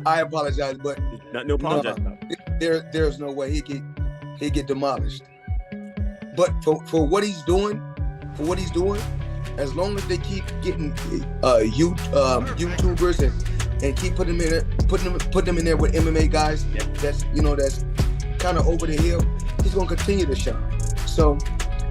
I apologize, but No no, apologize about it. there's no way he get demolished. But for what he's doing, as long as they keep getting YouTubers and keep putting them in there with MMA guys, that's kind of over the hill, he's gonna continue to shine. So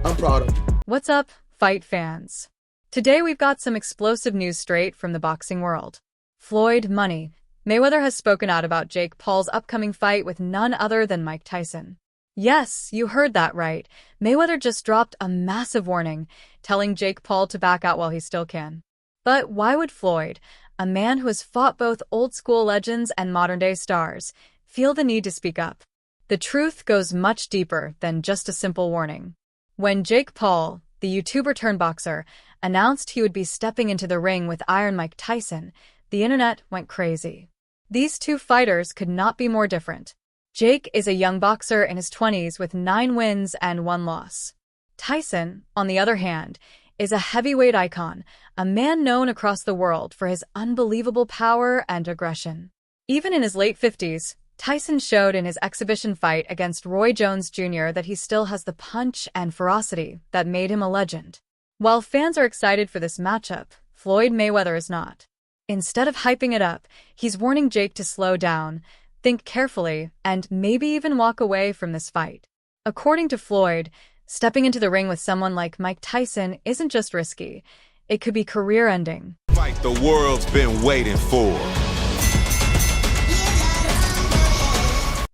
I'm proud of him. What's up, fight fans? Today we've got some explosive news straight from the boxing world. Floyd Money Mayweather has spoken out about Jake Paul's upcoming fight with none other than Mike Tyson. Yes, you heard that right. Mayweather just dropped a massive warning, telling Jake Paul to back out while he still can. But why would Floyd, a man who has fought both old-school legends and modern-day stars, feel the need to speak up? The truth goes much deeper than just a simple warning. When Jake Paul, the YouTuber-turned-boxer, announced he would be stepping into the ring with Iron Mike Tyson, the internet went crazy. These two fighters could not be more different. Jake is a young boxer in his 20s with 9 wins and 1 loss. Tyson, on the other hand, is a heavyweight icon, a man known across the world for his unbelievable power and aggression. Even in his late 50s, Tyson showed in his exhibition fight against Roy Jones Jr. that he still has the punch and ferocity that made him a legend. While fans are excited for this matchup, Floyd Mayweather is not. Instead of hyping it up, he's warning Jake to slow down, think carefully, and maybe even walk away from this fight. According to Floyd, stepping into the ring with someone like Mike Tyson isn't just risky, it could be career-ending. Fight the world's been waiting for.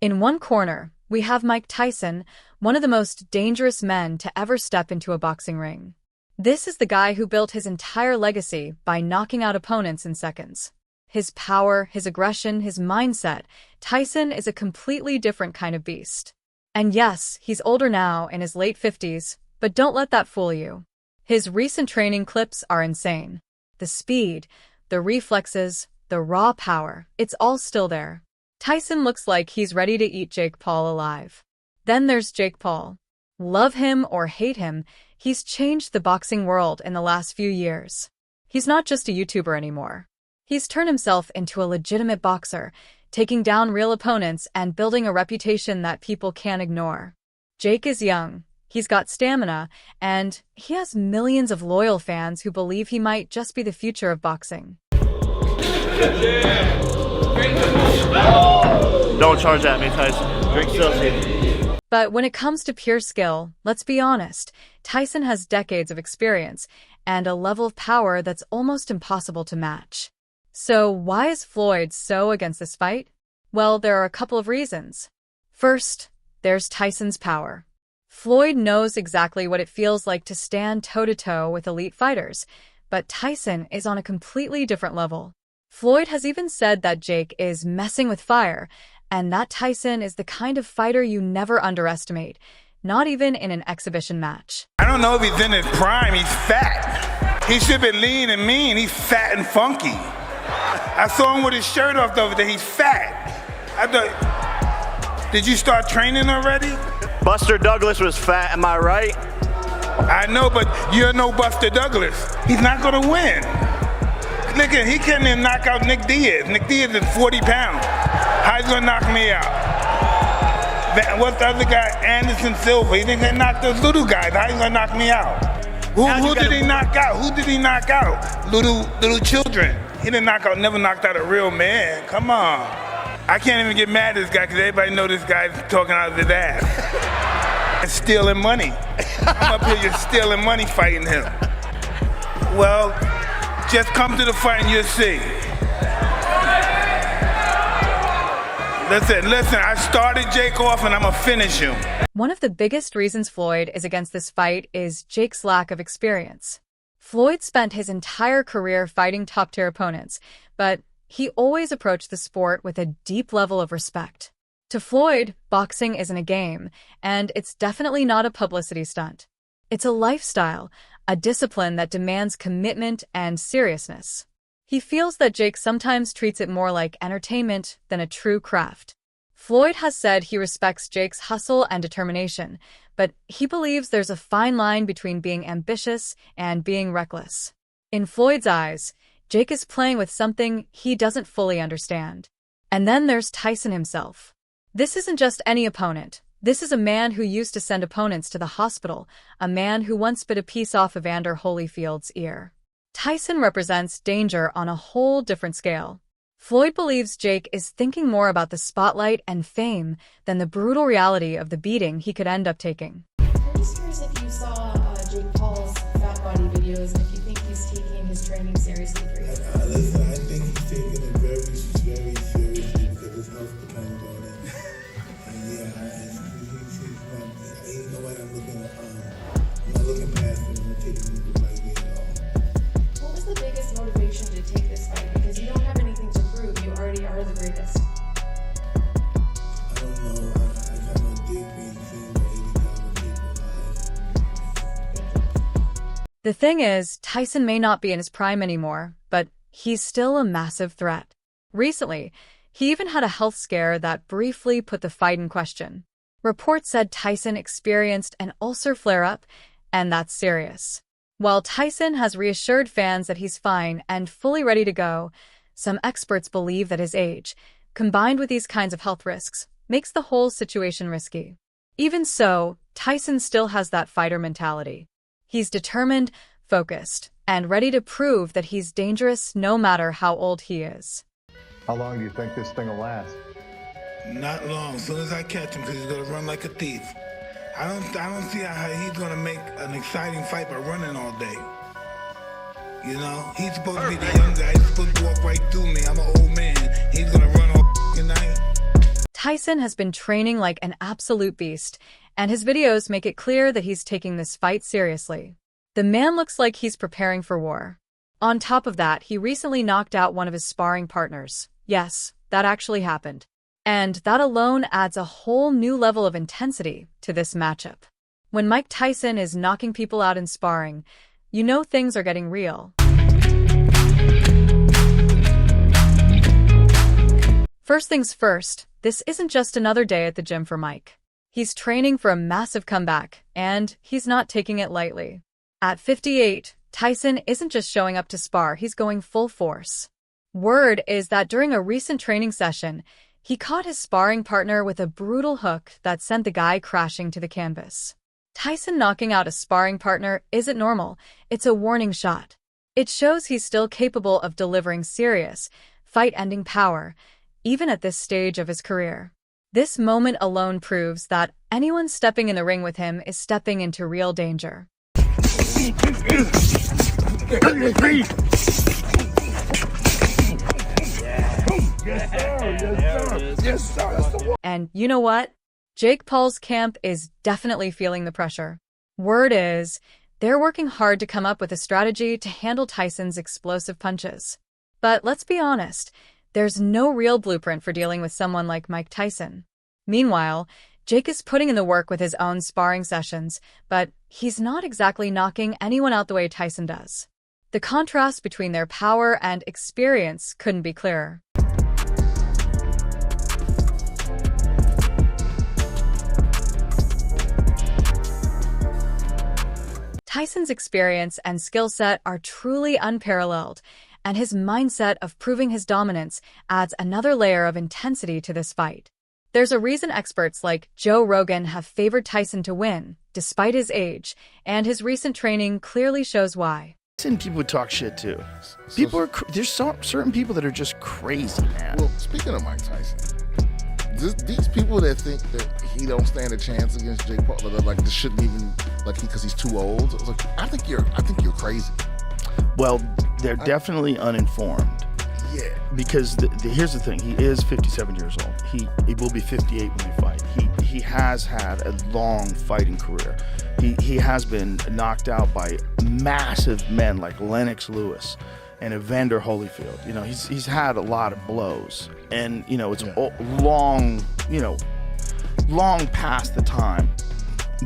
In one corner, we have Mike Tyson, one of the most dangerous men to ever step into a boxing ring. This is the guy who built his entire legacy by knocking out opponents in seconds. His power, his aggression, his mindset, Tyson is a completely different kind of beast. And yes, he's older now, in his late 50s, but don't let that fool you. His recent training clips are insane. The speed, the reflexes, the raw power, it's all still there. Tyson looks like he's ready to eat Jake Paul alive. Then there's Jake Paul. Love him or hate him, he's changed the boxing world in the last few years. He's not just a YouTuber anymore. He's turned himself into a legitimate boxer, taking down real opponents and building a reputation that people can't ignore. Jake is young, he's got stamina, and he has millions of loyal fans who believe he might just be the future of boxing. Don't charge at me, Tyson. Drink Celsius. But when it comes to pure skill, let's be honest, Tyson has decades of experience and a level of power that's almost impossible to match. So why is Floyd so against this fight? Well, there are a couple of reasons. First, there's Tyson's power. Floyd knows exactly what it feels like to stand toe-to-toe with elite fighters, but Tyson is on a completely different level. Floyd has even said that Jake is messing with fire, and that Tyson is the kind of fighter you never underestimate, not even in an exhibition match. I don't know if he's in his prime, he's fat. He should be lean and mean, he's fat and funky. I saw him with his shirt off the other day, he's fat. I thought, did you start training already? Buster Douglas was fat, am I right? I know, but you're no Buster Douglas. He's not gonna win. Look at, he can't even knock out Nick Diaz. Nick Diaz is 40 pounds. How's he gonna knock me out? What's the other guy? Anderson Silva. He didn't knock those little guys. How's he gonna knock me out? Who did he knock out? Who did he knock out? Little children. He didn't knock out, never knocked out a real man. Come on. I can't even get mad at this guy because everybody know this guy's talking out of his ass. And stealing money. I'm up here just stealing money fighting him. Well, just come to the fight and you'll see. Listen, I started Jake off and I'm gonna finish him. One of the biggest reasons Floyd is against this fight is Jake's lack of experience. Floyd spent his entire career fighting top-tier opponents, but he always approached the sport with a deep level of respect. To Floyd, boxing isn't a game, and it's definitely not a publicity stunt. It's a lifestyle, a discipline that demands commitment and seriousness. He feels that Jake sometimes treats it more like entertainment than a true craft. Floyd has said he respects Jake's hustle and determination, but he believes there's a fine line between being ambitious and being reckless. In Floyd's eyes, Jake is playing with something he doesn't fully understand. And then there's Tyson himself. This isn't just any opponent. This is a man who used to send opponents to the hospital, a man who once bit a piece off Evander Holyfield's ear. Tyson represents danger on a whole different scale. Floyd believes Jake is thinking more about the spotlight and fame than the brutal reality of the beating he could end up taking. I'm just curious if you saw Jake Paul's fat body videos and if you think he's taking his training seriously for you. Listen, I think he's taking it very, very seriously because his health depends on it. And yeah, he's nobody I'm not looking past him and taking him to fight me at all. What was the biggest motivation to take this fight? Because you don't have anything to prove. You already are the greatest. I don't know. I kind of dig being seen by 80,000 people live. The thing is, Tyson may not be in his prime anymore, but he's still a massive threat. Recently, he even had a health scare that briefly put the fight in question. Reports said Tyson experienced an ulcer flare-up, and that's serious. While Tyson has reassured fans that he's fine and fully ready to go, some experts believe that his age, combined with these kinds of health risks, makes the whole situation risky. Even so, Tyson still has that fighter mentality. He's determined, focused, and ready to prove that he's dangerous no matter how old he is. How long do you think this thing will last? Not long. As soon as I catch him, because he's gonna run like a thief. I don't see how he's gonna make an exciting fight by running all day. You know, he's supposed to be the young guy. He's supposed to walk right through me. I'm an old man. He's gonna run all f***ing night. Tyson has been training like an absolute beast, and his videos make it clear that he's taking this fight seriously. The man looks like he's preparing for war. On top of that, he recently knocked out one of his sparring partners. Yes, that actually happened. And that alone adds a whole new level of intensity to this matchup. When Mike Tyson is knocking people out in sparring, you know things are getting real. First things first, this isn't just another day at the gym for Mike. He's training for a massive comeback, and he's not taking it lightly. At 58, Tyson isn't just showing up to spar, he's going full force. Word is that during a recent training session, he caught his sparring partner with a brutal hook that sent the guy crashing to the canvas. Tyson knocking out a sparring partner isn't normal, it's a warning shot. It shows he's still capable of delivering serious, fight-ending power, even at this stage of his career. This moment alone proves that anyone stepping in the ring with him is stepping into real danger. And you know what? Jake Paul's camp is definitely feeling the pressure. Word is, they're working hard to come up with a strategy to handle Tyson's explosive punches. But let's be honest, there's no real blueprint for dealing with someone like Mike Tyson. Meanwhile, Jake is putting in the work with his own sparring sessions, but he's not exactly knocking anyone out the way Tyson does. The contrast between their power and experience couldn't be clearer. Tyson's experience and skill set are truly unparalleled, and his mindset of proving his dominance adds another layer of intensity to this fight. There's a reason experts like Joe Rogan have favored Tyson to win, despite his age, and his recent training clearly shows why. And people would talk shit too. There's certain people that are just crazy, man. Well, speaking of Mike Tyson, these people that think that he don't stand a chance against Jake Paul, like this shouldn't even because he's too old. I think you're crazy. Well, they're definitely uninformed. Yeah. Because here's the thing: he is 57 years old. He will be 58 when they fight. He has had a long fighting career. He has been knocked out by massive men like Lennox Lewis and Evander Holyfield. You know, he's had a lot of blows, and you know it's long past the time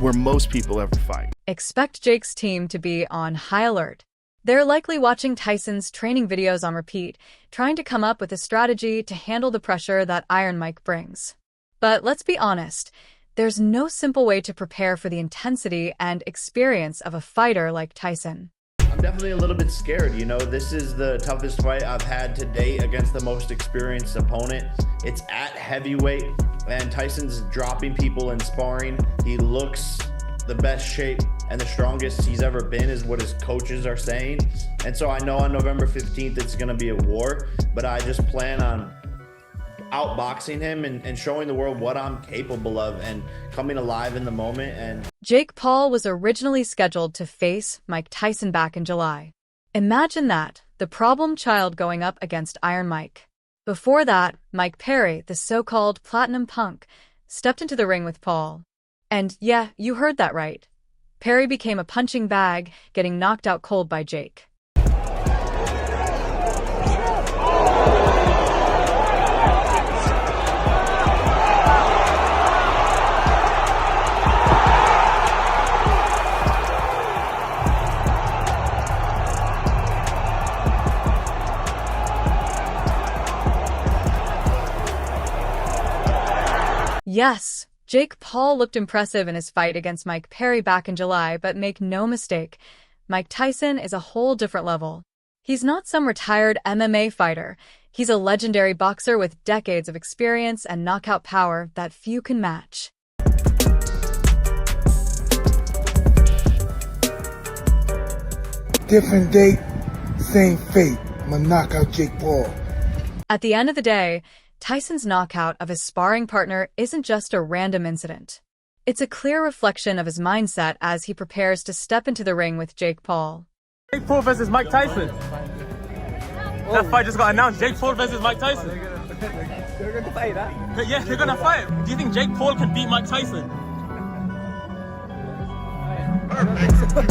where most people ever fight. Expect Jake's team to be on high alert. They're likely watching Tyson's training videos on repeat, trying to come up with a strategy to handle the pressure that Iron Mike brings. But let's be honest, there's no simple way to prepare for the intensity and experience of a fighter like Tyson. I'm definitely a little bit scared. You know, this is the toughest fight I've had to date against the most experienced opponent. It's at heavyweight, and Tyson's dropping people in sparring. He looks the best shape and the strongest he's ever been, is what his coaches are saying. And so I know on November 15th it's going to be a war, but I just plan on outboxing him and showing the world what I'm capable of and coming alive in the moment. And Jake Paul was originally scheduled to face Mike Tyson back in July. Imagine that, the problem child going up against Iron Mike. Before that, Mike Perry, the so-called platinum punk, stepped into the ring with Paul. And yeah, you heard that right. Perry became a punching bag, getting knocked out cold by Jake. Yes, Jake Paul looked impressive in his fight against Mike Perry back in July, but make no mistake, Mike Tyson is a whole different level. He's not some retired MMA fighter. He's a legendary boxer with decades of experience and knockout power that few can match. Different date, same fate. I'm gonna knock out Jake Paul. At the end of the day, Tyson's knockout of his sparring partner isn't just a random incident. It's a clear reflection of his mindset as he prepares to step into the ring with Jake Paul. Jake Paul versus Mike Tyson. That fight just got announced. Jake Paul versus Mike Tyson. They're going to fight, huh? Yeah, they're going to fight. Do you think Jake Paul can beat Mike Tyson?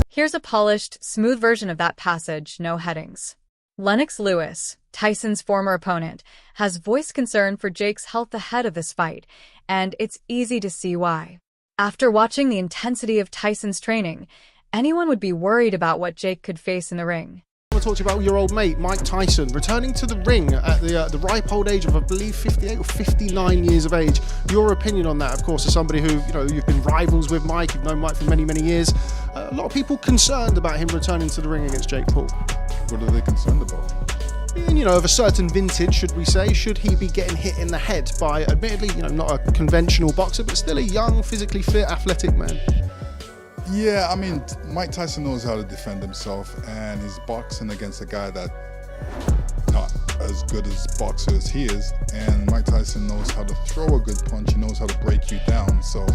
Here's a polished, smooth version of that passage, no headings. Lennox Lewis, Tyson's former opponent, has voiced concern for Jake's health ahead of this fight, and it's easy to see why. After watching the intensity of Tyson's training, anyone would be worried about what Jake could face in the ring. I want to talk to you about your old mate, Mike Tyson, returning to the ring at the ripe old age of, I believe, 58 or 59 years of age. Your opinion on that, of course, as somebody who, you've been rivals with Mike, you've known Mike for many, many years. A lot of people concerned about him returning to the ring against Jake Paul. What are they concerned about? And, of a certain vintage, should we say, should he be getting hit in the head by, admittedly, not a conventional boxer, but still a young, physically fit, athletic man? Yeah, I mean, Mike Tyson knows how to defend himself, and he's boxing against a guy that not as good as boxer as he is, and Mike Tyson knows how to throw a good punch, he knows how to break you down, so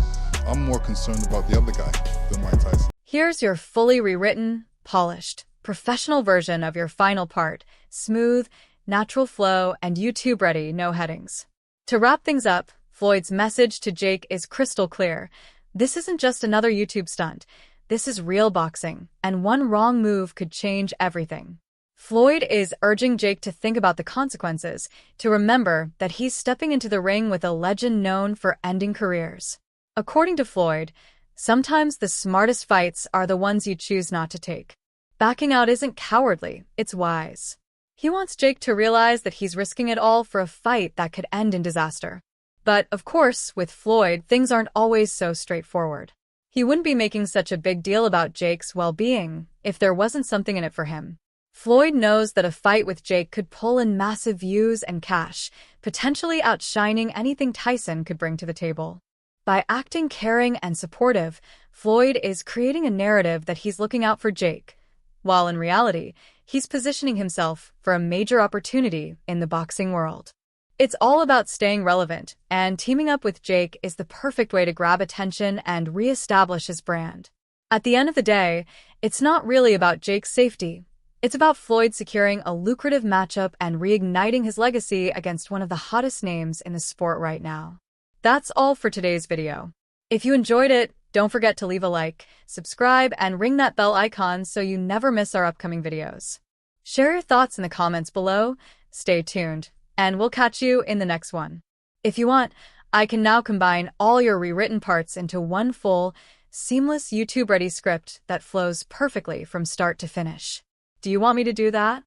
I'm more concerned about the other guy than Mike Tyson. Here's your fully rewritten, polished, professional version of your final part, smooth, natural flow, and YouTube-ready, no headings. To wrap things up, Floyd's message to Jake is crystal clear. This isn't just another YouTube stunt. This is real boxing, and one wrong move could change everything. Floyd is urging Jake to think about the consequences, to remember that he's stepping into the ring with a legend known for ending careers. According to Floyd, sometimes the smartest fights are the ones you choose not to take. Backing out isn't cowardly, it's wise. He wants Jake to realize that he's risking it all for a fight that could end in disaster. But, of course, with Floyd, things aren't always so straightforward. He wouldn't be making such a big deal about Jake's well-being if there wasn't something in it for him. Floyd knows that a fight with Jake could pull in massive views and cash, potentially outshining anything Tyson could bring to the table. By acting caring and supportive, Floyd is creating a narrative that he's looking out for Jake, while in reality, he's positioning himself for a major opportunity in the boxing world. It's all about staying relevant, and teaming up with Jake is the perfect way to grab attention and re-establish his brand. At the end of the day, it's not really about Jake's safety. It's about Floyd securing a lucrative matchup and reigniting his legacy against one of the hottest names in the sport right now. That's all for today's video. If you enjoyed it, don't forget to leave a like, subscribe, and ring that bell icon so you never miss our upcoming videos. Share your thoughts in the comments below, stay tuned, and we'll catch you in the next one. If you want, I can now combine all your rewritten parts into one full, seamless YouTube-ready script that flows perfectly from start to finish. Do you want me to do that?